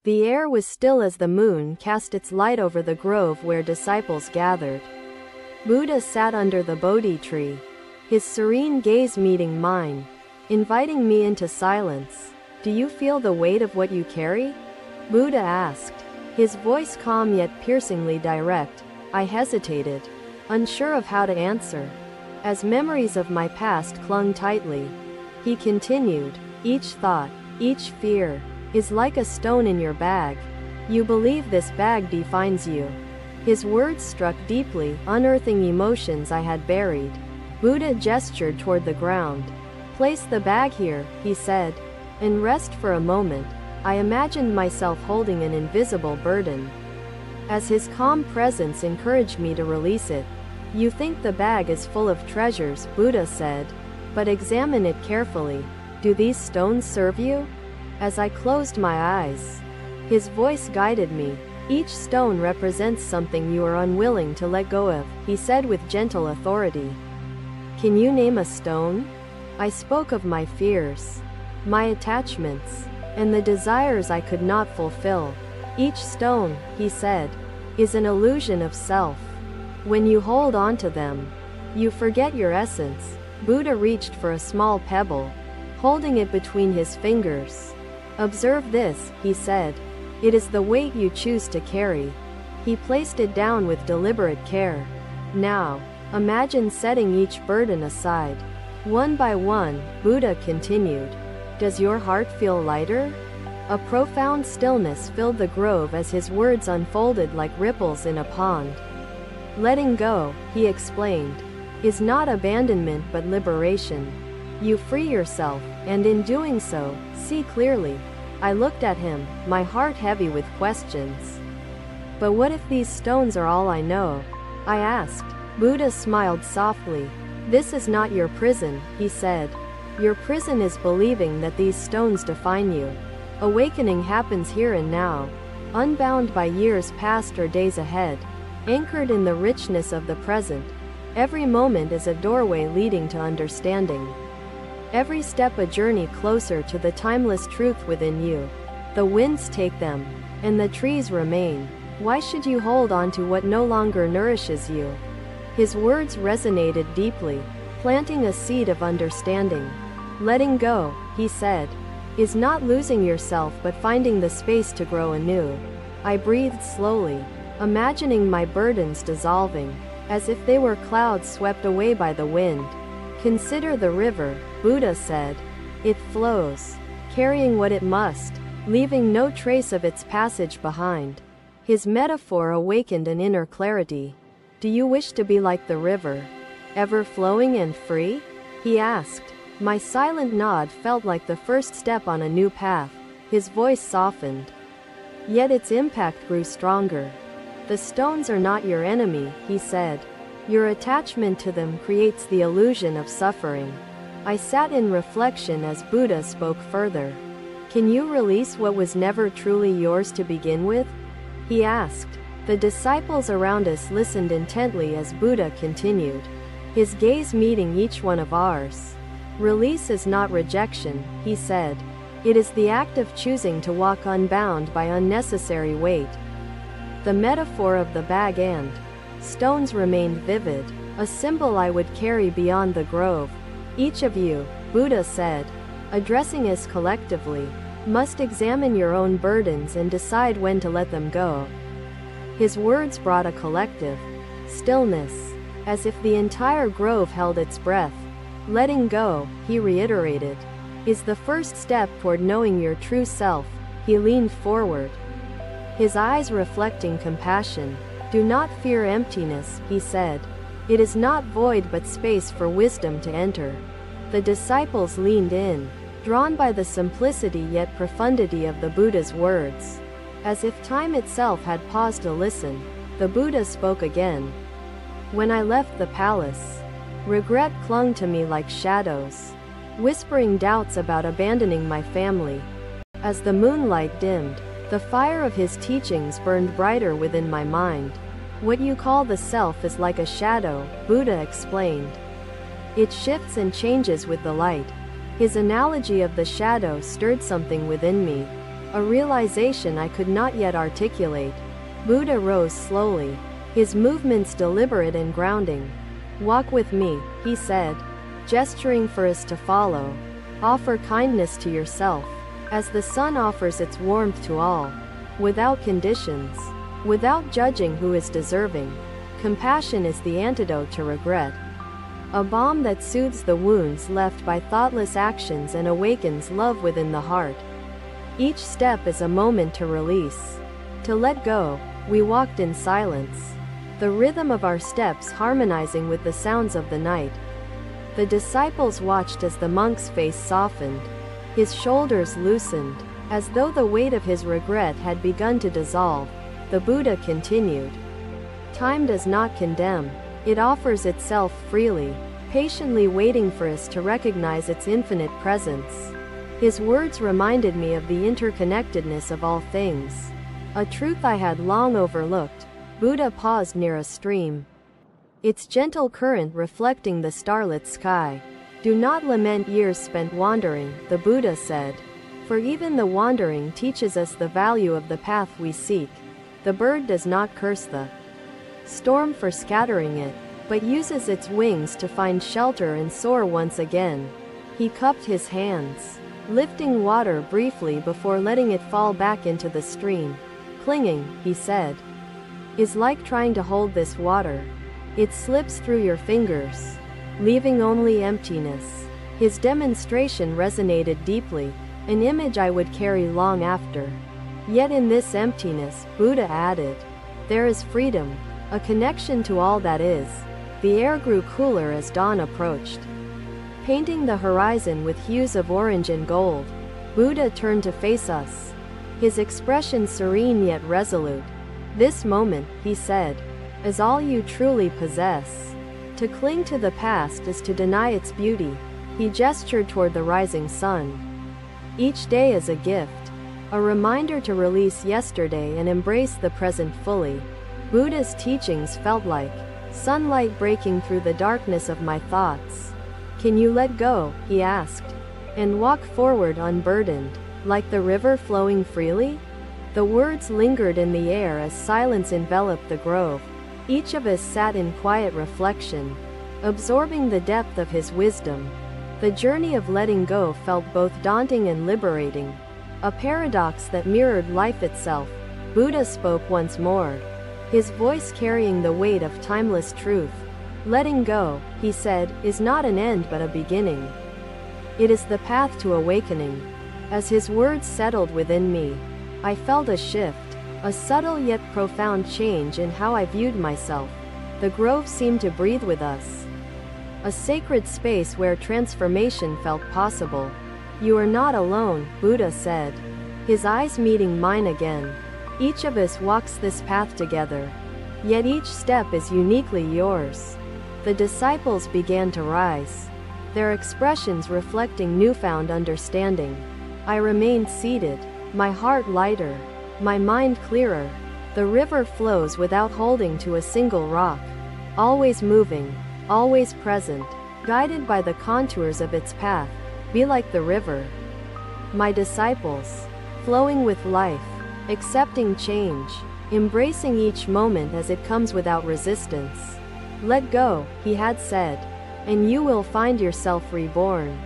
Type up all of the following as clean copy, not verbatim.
The air was still as the moon cast its light over the grove where disciples gathered. Buddha sat under the Bodhi tree, his serene gaze meeting mine, inviting me into silence. "Do you feel the weight of what you carry?" Buddha asked, his voice calm yet piercingly direct. I hesitated, unsure of how to answer, as memories of my past clung tightly. He continued, "Each thought, each fear, is like a stone in your bag. You believe this bag defines you." His words struck deeply, unearthing emotions I had buried. Buddha gestured toward the ground. "Place the bag here," he said, "and rest for a moment." I imagined myself holding an invisible burden, as his calm presence encouraged me to release it. "You think the bag is full of treasures," Buddha said, "but examine it carefully. Do these stones serve you?" As I closed my eyes, his voice guided me. "Each stone represents something you are unwilling to let go of," he said with gentle authority. "Can you name a stone?" I spoke of my fears, my attachments, and the desires I could not fulfill. "Each stone," he said, "is an illusion of self. When you hold on to them, you forget your essence." Buddha reached for a small pebble, holding it between his fingers. "Observe this," he said. "It is the weight you choose to carry." He placed it down with deliberate care. "Now, imagine setting each burden aside. One by one," Buddha continued. "Does your heart feel lighter?" A profound stillness filled the grove as his words unfolded like ripples in a pond. "Letting go," he explained, "is not abandonment but liberation. You free yourself, and in doing so, see clearly." I looked at him, my heart heavy with questions. "But what if these stones are all I know?" I asked. Buddha smiled softly. "This is not your prison," he said. "Your prison is believing that these stones define you. Awakening happens here and now, unbound by years past or days ahead, anchored in the richness of the present. Every moment is a doorway leading to understanding. Every step a journey closer to the timeless truth within you. The winds take them, and the trees remain. Why should you hold on to what no longer nourishes you?" His words resonated deeply, planting a seed of understanding. "Letting go," he said, "is not losing yourself but finding the space to grow anew." I breathed slowly, imagining my burdens dissolving, as if they were clouds swept away by the wind. "Consider the river," Buddha said. "It flows, carrying what it must, leaving no trace of its passage behind." His metaphor awakened an inner clarity. "Do you wish to be like the river, ever flowing and free?" he asked. My silent nod felt like the first step on a new path. His voice softened, yet its impact grew stronger. "The stones are not your enemy," he said. "Your attachment to them creates the illusion of suffering." I sat in reflection as Buddha spoke further. "Can you release what was never truly yours to begin with?" he asked. The disciples around us listened intently as Buddha continued, his gaze meeting each one of ours. "Release is not rejection," he said. "It is the act of choosing to walk unbound by unnecessary weight." The metaphor of the bag and stones remained vivid, a symbol I would carry beyond the grove. "Each of you," Buddha said, addressing us collectively, "must examine your own burdens and decide when to let them go." His words brought a collective stillness, as if the entire grove held its breath. "Letting go," he reiterated, "is the first step toward knowing your true self." He leaned forward, his eyes reflecting compassion. "Do not fear emptiness," he said. "It is not void but space for wisdom to enter." The disciples leaned in, drawn by the simplicity yet profundity of the Buddha's words. As if time itself had paused to listen, the Buddha spoke again. "When I left the palace, regret clung to me like shadows, whispering doubts about abandoning my family. As the moonlight dimmed, the fire of his teachings burned brighter within my mind. What you call the self is like a shadow," Buddha explained. "It shifts and changes with the light." His analogy of the shadow stirred something within me. a realization I could not yet articulate. Buddha rose slowly, his movements deliberate and grounding. "Walk with me," he said, gesturing for us to follow. "Offer kindness to yourself, as the sun offers its warmth to all, without conditions, without judging who is deserving. Compassion is the antidote to regret, a balm that soothes the wounds left by thoughtless actions and awakens love within the heart." Each step is a moment to release, to let go. We walked in silence, the rhythm of our steps harmonizing with the sounds of the night. The disciples watched as the monk's face softened, his shoulders loosened, as though the weight of his regret had begun to dissolve. The Buddha continued, "Time does not condemn, it offers itself freely, patiently waiting for us to recognize its infinite presence." His words reminded me of the interconnectedness of all things, a truth I had long overlooked. Buddha paused near a stream, its gentle current reflecting the starlit sky. "Do not lament years spent wandering," the Buddha said, "for even the wandering teaches us the value of the path we seek. The bird does not curse the storm for scattering it, but uses its wings to find shelter and soar once again." He cupped his hands, lifting water briefly before letting it fall back into the stream. "Clinging," he said, "is like trying to hold this water. It slips through your fingers, leaving only emptiness." His demonstration resonated deeply, an image I would carry long after. "Yet in this emptiness," Buddha added, "there is freedom, a connection to all that is." The air grew cooler as dawn approached, painting the horizon with hues of orange and gold. Buddha turned to face us, his expression serene yet resolute. "This moment," he said, "is all you truly possess. To cling to the past is to deny its beauty." He gestured toward the rising sun. "Each day is a gift, a reminder to release yesterday and embrace the present fully." Buddha's teachings felt like sunlight breaking through the darkness of my thoughts. "Can you let go?" he asked, "and walk forward unburdened, like the river flowing freely?" The words lingered in the air as silence enveloped the grove. Each of us sat in quiet reflection, absorbing the depth of his wisdom. The journey of letting go felt both daunting and liberating, a paradox that mirrored life itself. Buddha spoke once more, his voice carrying the weight of timeless truth. "Letting go," he said, "is not an end but a beginning. It is the path to awakening." As his words settled within me, I felt a shift, a subtle yet profound change in how I viewed myself. The grove seemed to breathe with us, a sacred space where transformation felt possible. "You are not alone," Buddha said, his eyes meeting mine again. "Each of us walks this path together, yet each step is uniquely yours." The disciples began to rise, their expressions reflecting newfound understanding. I remained seated, my heart lighter, my mind clearer. The river flows without holding to a single rock, always moving, always present, guided by the contours of its path. Be like the river, my disciples, flowing with life, accepting change, embracing each moment as it comes without resistance. "Let go," he had said, "and you will find yourself reborn,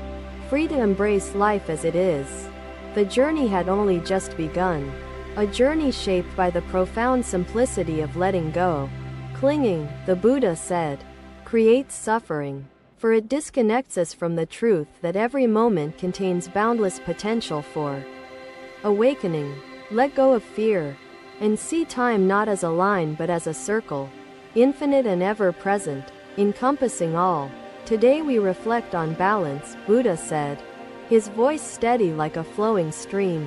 free to embrace life as it is." The journey had only just begun, a journey shaped by the profound simplicity of letting go. "Clinging," the Buddha said, "creates suffering, for it disconnects us from the truth that every moment contains boundless potential for awakening." Let go of fear, and see time not as a line but as a circle, infinite and ever-present, encompassing all. "Today we reflect on balance," Buddha said, his voice steady like a flowing stream.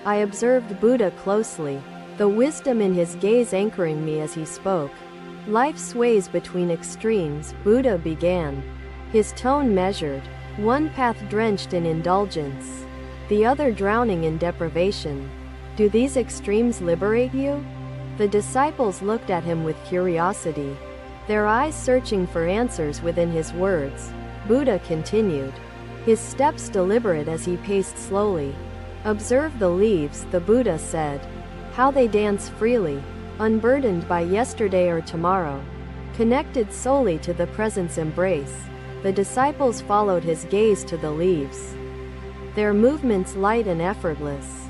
I observed Buddha closely, the wisdom in his gaze anchoring me as he spoke. "Life sways between extremes," Buddha began, his tone measured, one path drenched in indulgence, the other drowning in deprivation. "Do these extremes liberate you?" The disciples looked at him with curiosity, their eyes searching for answers within his words. Buddha continued, his steps deliberate as he paced slowly. Observe the leaves, the Buddha said. How they dance freely, unburdened by yesterday or tomorrow. Connected solely to the present's embrace, the disciples followed his gaze to the leaves. Their movements light and effortless,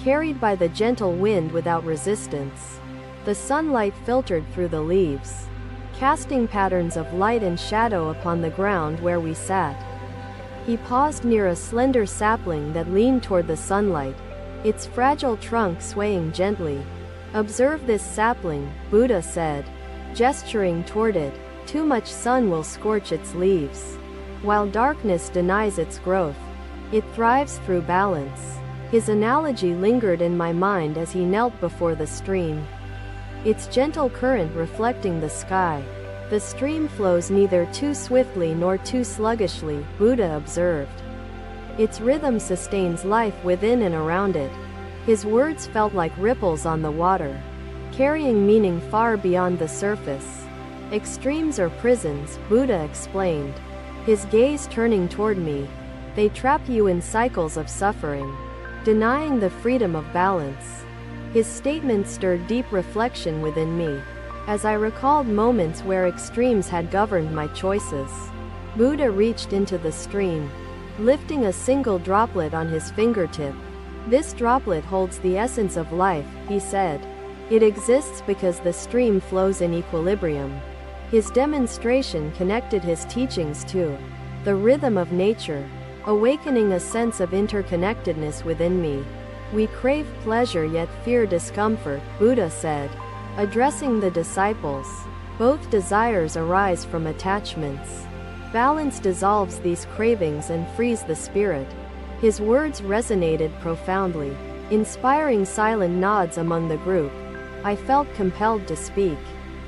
carried by the gentle wind without resistance. The sunlight filtered through the leaves, casting patterns of light and shadow upon the ground where we sat. He paused near a slender sapling that leaned toward the sunlight, its fragile trunk swaying gently. Observe this sapling, Buddha said, gesturing toward it. Too much sun will scorch its leaves, while darkness denies its growth. It thrives through balance. His analogy lingered in my mind as he knelt before the stream, its gentle current reflecting the sky. The stream flows neither too swiftly nor too sluggishly, Buddha observed. Its rhythm sustains life within and around it. His words felt like ripples on the water, carrying meaning far beyond the surface. Extremes are prisons, Buddha explained, his gaze turning toward me. They trap you in cycles of suffering, denying the freedom of balance. His statement stirred deep reflection within me, as I recalled moments where extremes had governed my choices. Buddha reached into the stream, lifting a single droplet on his fingertip. This droplet holds the essence of life, he said. It exists because the stream flows in equilibrium. His demonstration connected his teachings to the rhythm of nature, awakening a sense of interconnectedness within me. We crave pleasure yet fear discomfort, Buddha said, addressing the disciples. Both desires arise from attachments. Balance dissolves these cravings and frees the spirit. His words resonated profoundly, inspiring silent nods among the group. I felt compelled to speak,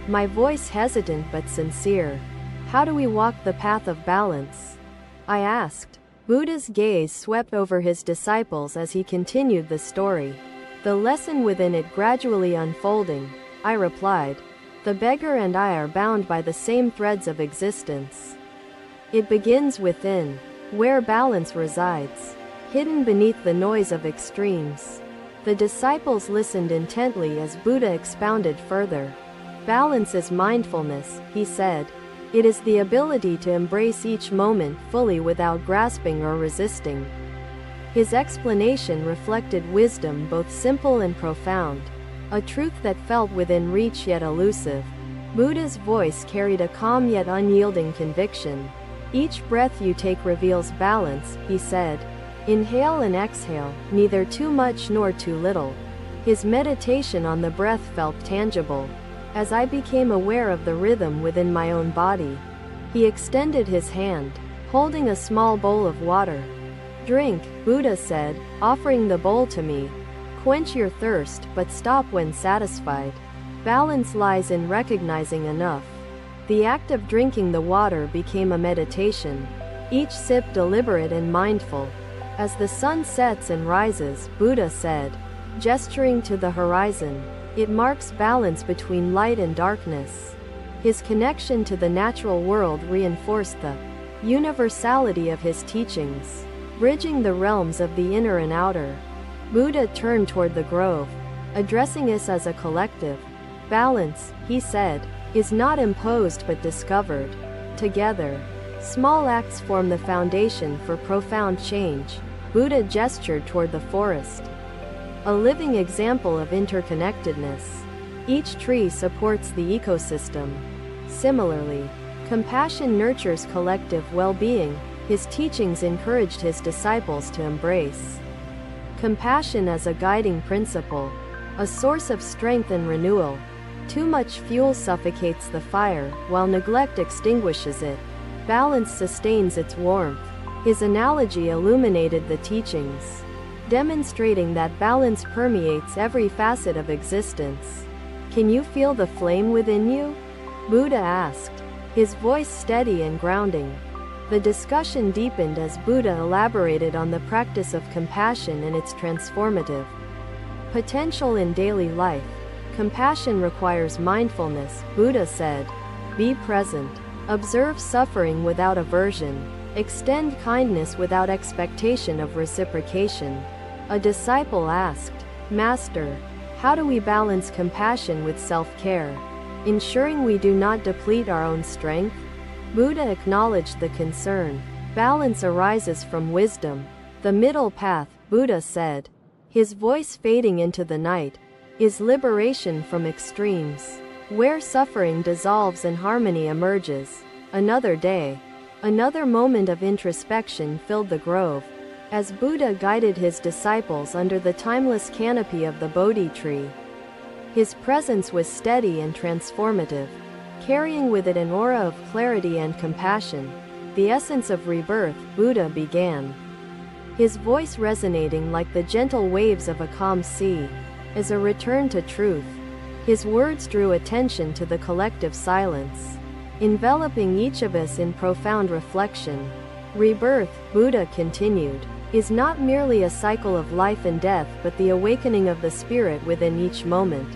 my voice hesitant but sincere. How do we walk the path of balance? I asked. Buddha's gaze swept over his disciples as he continued the story, the lesson within it gradually unfolding. I replied, the beggar and I are bound by the same threads of existence. It begins within, where balance resides, hidden beneath the noise of extremes. The disciples listened intently as Buddha expounded further. Balance is mindfulness, he said. It is the ability to embrace each moment fully without grasping or resisting. His explanation reflected wisdom both simple and profound, a truth that felt within reach yet elusive. Buddha's voice carried a calm yet unyielding conviction. Each breath you take reveals balance, he said. Inhale and exhale, neither too much nor too little. His meditation on the breath felt tangible, as I became aware of the rhythm within my own body. He extended his hand, holding a small bowl of water. Drink, Buddha said, offering the bowl to me. Quench your thirst, but stop when satisfied. Balance lies in recognizing enough. The act of drinking the water became a meditation, each sip deliberate and mindful. As the sun sets and rises, Buddha said, gesturing to the horizon, it marks balance between light and darkness. His connection to the natural world reinforced the universality of his teachings, bridging the realms of the inner and outer. Buddha turned toward the grove, addressing us as a collective. Balance, he said, is not imposed but discovered. Together, small acts form the foundation for profound change. Buddha gestured toward the forest, a living example of interconnectedness. Each tree supports the ecosystem. Similarly, compassion nurtures collective well-being. His teachings encouraged his disciples to embrace compassion as a guiding principle, a source of strength and renewal. Too much fuel suffocates the fire, while neglect extinguishes it. Balance sustains its warmth. His analogy illuminated the teachings, demonstrating that balance permeates every facet of existence. Can you feel the flame within you? Buddha asked, his voice steady and grounding. The discussion deepened as Buddha elaborated on the practice of compassion and its transformative potential in daily life. Compassion requires mindfulness, Buddha said. Be present. Observe suffering without aversion. Extend kindness without expectation of reciprocation. A disciple asked, "Master, how do we balance compassion with self-care, ensuring we do not deplete our own strength?" Buddha acknowledged the concern. Balance arises from wisdom. The middle path, Buddha said, his voice fading into the night, is liberation from extremes, where suffering dissolves and harmony emerges. Another day, another moment of introspection filled the grove, as Buddha guided his disciples under the timeless canopy of the Bodhi tree. His presence was steady and transformative, carrying with it an aura of clarity and compassion. The essence of rebirth, Buddha began, his voice resonating like the gentle waves of a calm sea. As a return to truth, his words drew attention to the collective silence, enveloping each of us in profound reflection. Rebirth, Buddha continued, is not merely a cycle of life and death but the awakening of the spirit within each moment.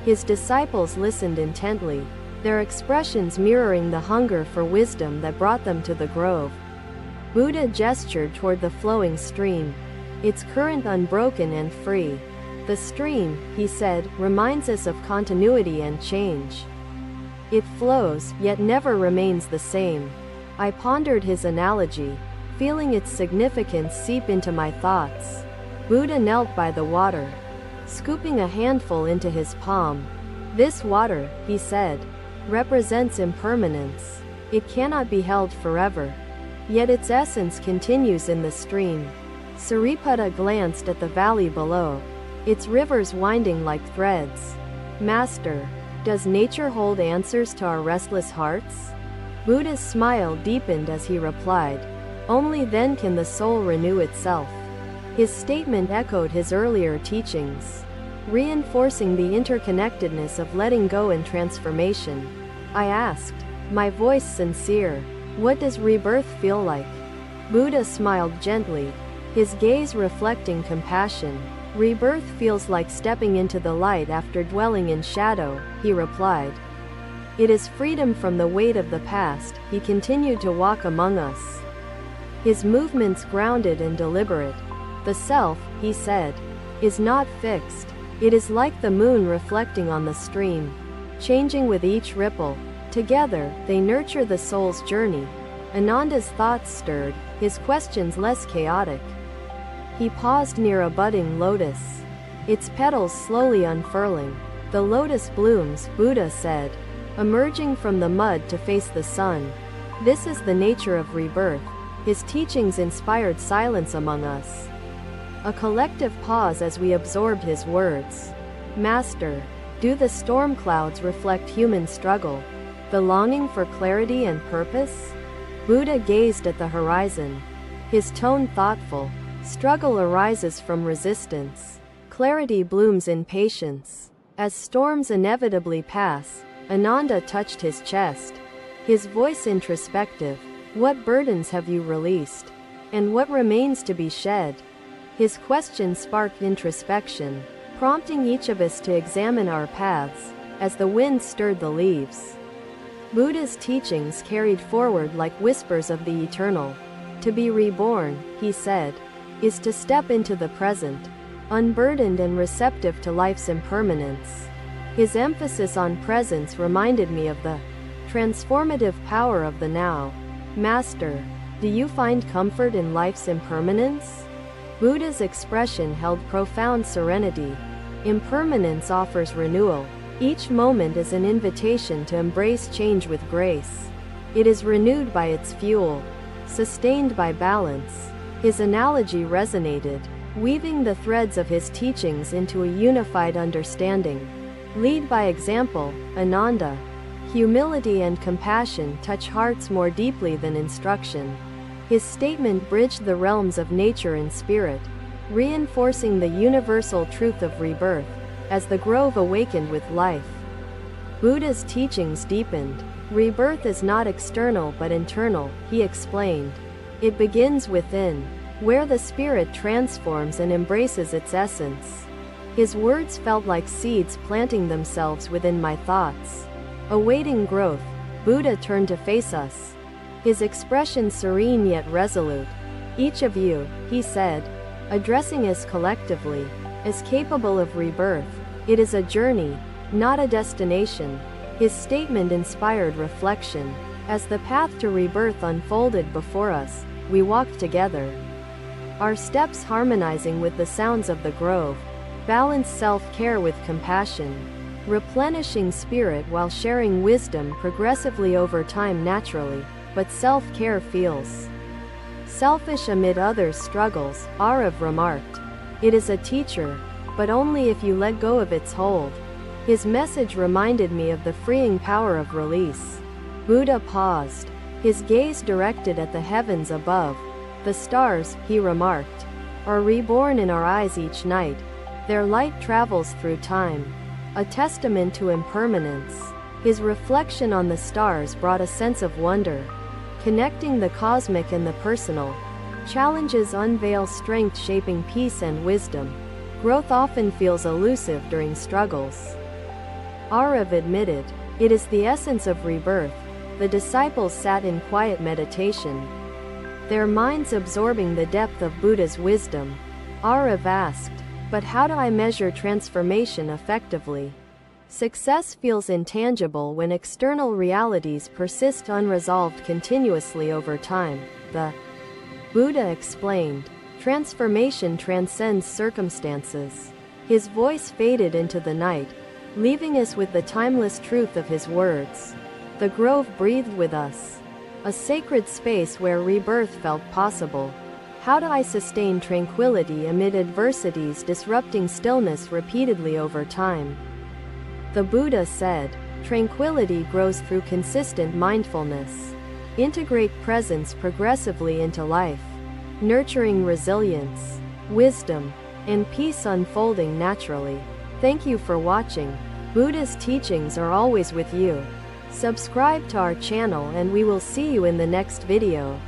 His disciples listened intently, their expressions mirroring the hunger for wisdom that brought them to the grove. Buddha gestured toward the flowing stream, its current unbroken and free. The stream, he said, reminds us of continuity and change. It flows, yet never remains the same. I pondered his analogy, feeling its significance seep into my thoughts. Buddha knelt by the water, scooping a handful into his palm. This water, he said, represents impermanence. It cannot be held forever. Yet its essence continues in the stream. Sariputta glanced at the valley below, its rivers winding like threads. Master, does nature hold answers to our restless hearts? Buddha's smile deepened as he replied, only then can the soul renew itself. His statement echoed his earlier teachings, reinforcing the interconnectedness of letting go and transformation. I asked, my voice sincere, what does rebirth feel like? Buddha smiled gently, his gaze reflecting compassion. Rebirth feels like stepping into the light after dwelling in shadow, he replied. It is freedom from the weight of the past. He continued to walk among us, his movements grounded and deliberate. The self, he said, is not fixed. It is like the moon reflecting on the stream, changing with each ripple. Together, they nurture the soul's journey. Ananda's thoughts stirred, his questions less chaotic. He paused near a budding lotus, its petals slowly unfurling. The lotus blooms, Buddha said, emerging from the mud to face the sun. This is the nature of rebirth. His teachings inspired silence among us. A collective pause as we absorbed his words. Master, do the storm clouds reflect human struggle, the longing for clarity and purpose? Buddha gazed at the horizon, his tone thoughtful. Struggle arises from resistance. Clarity blooms in patience. As storms inevitably pass, Ananda touched his chest, his voice introspective. What burdens have you released? And what remains to be shed? His question sparked introspection, prompting each of us to examine our paths, as the wind stirred the leaves. Buddha's teachings carried forward like whispers of the eternal. To be reborn, he said, is to step into the present, unburdened and receptive to life's impermanence. His emphasis on presence reminded me of the transformative power of the now. Master, do you find comfort in life's impermanence? Buddha's expression held profound serenity. Impermanence offers renewal. Each moment is an invitation to embrace change with grace. It is renewed by its fuel, sustained by balance. His analogy resonated, weaving the threads of his teachings into a unified understanding. Lead by example, Ananda. Humility and compassion touch hearts more deeply than instruction. His statement bridged the realms of nature and spirit, reinforcing the universal truth of rebirth. As the grove awakened with life, Buddha's teachings deepened. Rebirth is not external but internal, he explained. It begins within, where the spirit transforms and embraces its essence. His words felt like seeds planting themselves within my thoughts. Awaiting growth, Buddha turned to face us, his expression serene yet resolute. Each of you, he said, addressing us collectively, as capable of rebirth. It is a journey, not a destination. His statement inspired reflection. As the path to rebirth unfolded before us, we walked together, our steps harmonizing with the sounds of the grove, balanced self-care with compassion, replenishing spirit while sharing wisdom progressively over time naturally, but self-care feels selfish amid others' struggles, Arav remarked. It is a teacher, but only if you let go of its hold. His message reminded me of the freeing power of release. Buddha paused, his gaze directed at the heavens above. The stars, he remarked, are reborn in our eyes each night. Their light travels through time, a testament to impermanence. His reflection on the stars brought a sense of wonder. Connecting the cosmic and the personal, challenges unveil strength shaping peace and wisdom. Growth often feels elusive during struggles, Arav admitted. It is the essence of rebirth. The disciples sat in quiet meditation, their minds absorbing the depth of Buddha's wisdom. Arav asked, but how do I measure transformation effectively? Success feels intangible when external realities persist unresolved continuously over time. The Buddha explained, transformation transcends circumstances. His voice faded into the night, leaving us with the timeless truth of his words. The grove breathed with us, a sacred space where rebirth felt possible. How do I sustain tranquility amid adversities disrupting stillness repeatedly over time? The Buddha said, tranquility grows through consistent mindfulness. Integrate presence progressively into life, nurturing resilience, wisdom, and peace unfolding naturally. Thank you for watching. Buddha's teachings are always with you. Subscribe to our channel and we will see you in the next video.